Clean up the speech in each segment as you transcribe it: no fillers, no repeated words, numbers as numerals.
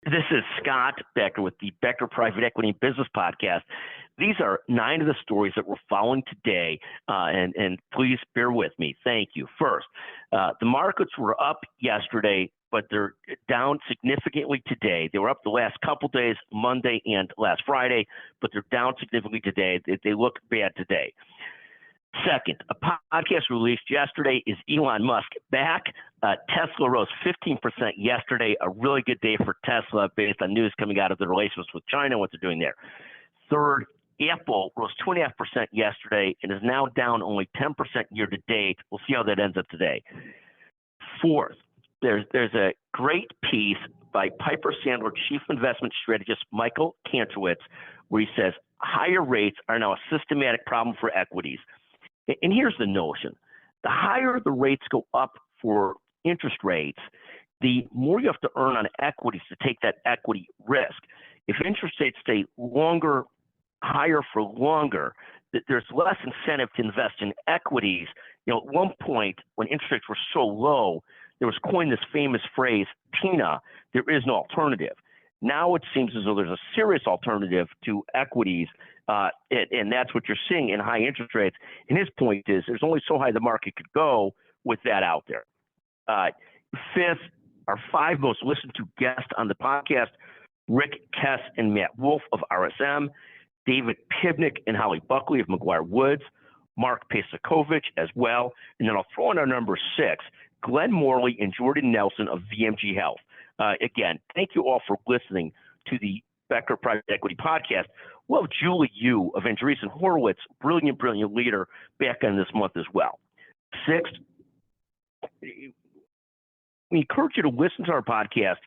This is Scott Becker with the Becker Private Equity and Business Podcast. These are 9 of the stories that we're following today, and please bear with me. Thank you. First, the markets were up yesterday, but they're down significantly today. They were up the last couple days, Monday and last Friday, but they're down significantly today. They look bad today. Second, a podcast released yesterday is Elon Musk back. Tesla rose 15% yesterday, a really good day for Tesla based on news coming out of the relations with China, what they're doing there. Third, Apple rose 2.5% yesterday and is now down only 10% year to date. We'll see how that ends up today. Fourth, there's a great piece by Piper Sandler chief investment strategist Michael Kantrowitz where he says higher rates are now a systematic problem for equities. And here's the notion. The higher the rates go up for interest rates, the more you have to earn on equities to take that equity risk. If interest rates stay higher for longer, there's less incentive to invest in equities. You know, at one point when interest rates were so low, there was coined this famous phrase, TINA, there is no alternative. Now it seems as though there's a serious alternative to equities, and that's what you're seeing in high interest rates. And his point is there's only so high the market could go with that out there. Fifth, our 5 most listened to guests on the podcast, Rick Kess and Matt Wolf of RSM, David Pivnik and Holly Buckley of McGuire Woods, Mark Pesakovich as well. And then I'll throw in our number 6, Glenn Morley and Jordan Nelson of VMG Health. Again, thank you all for listening to the Becker Private Equity Podcast. We'll have Julie Yu of Andreessen Horowitz, brilliant leader, back on this month as well. Sixth, we encourage you to listen to our podcast.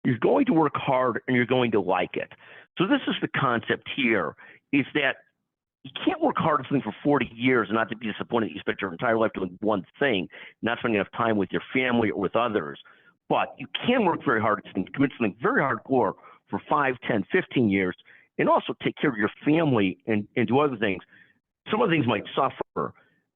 You're going to work hard and you're going to like it. So this is the concept here, is that you can't work hard at something for 40 years and not to be disappointed that you spent your entire life doing one thing, not spending enough time with your family or with others. But you can work very hard at commit something very hardcore for 5, 10, 15 years and also take care of your family and do other things. Some of the things might suffer,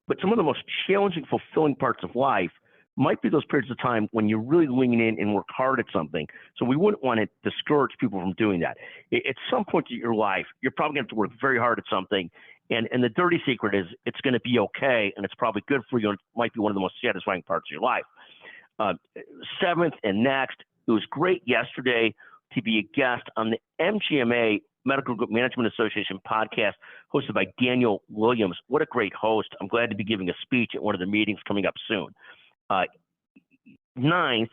but some of the most challenging, fulfilling parts of life might be those periods of time when you really lean in and work hard at something. So we wouldn't want to discourage people from doing that. At some point in your life, you're probably going to have to work very hard at something. And the dirty secret is it's going to be okay, and it's probably good for you, and it might be one of the most satisfying parts of your life. Seventh and next, it was great yesterday to be a guest on the MGMA Medical Group Management Association podcast hosted by Daniel Williams. What a great host. I'm glad to be giving a speech at one of the meetings coming up soon. Ninth,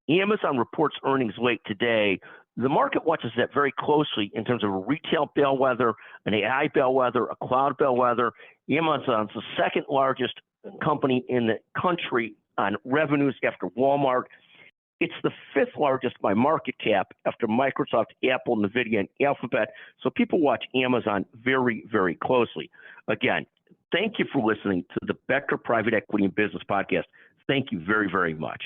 Amazon reports earnings late today. The market watches that very closely in terms of a retail bellwether, an AI bellwether, a cloud bellwether. Amazon's the second largest company in the country on revenues after Walmart. It's the 5th largest by market cap after Microsoft, Apple, NVIDIA, and Alphabet. So people watch Amazon very, very closely. Again, thank you for listening to the Becker Private Equity and Business Podcast. Thank you very, very much.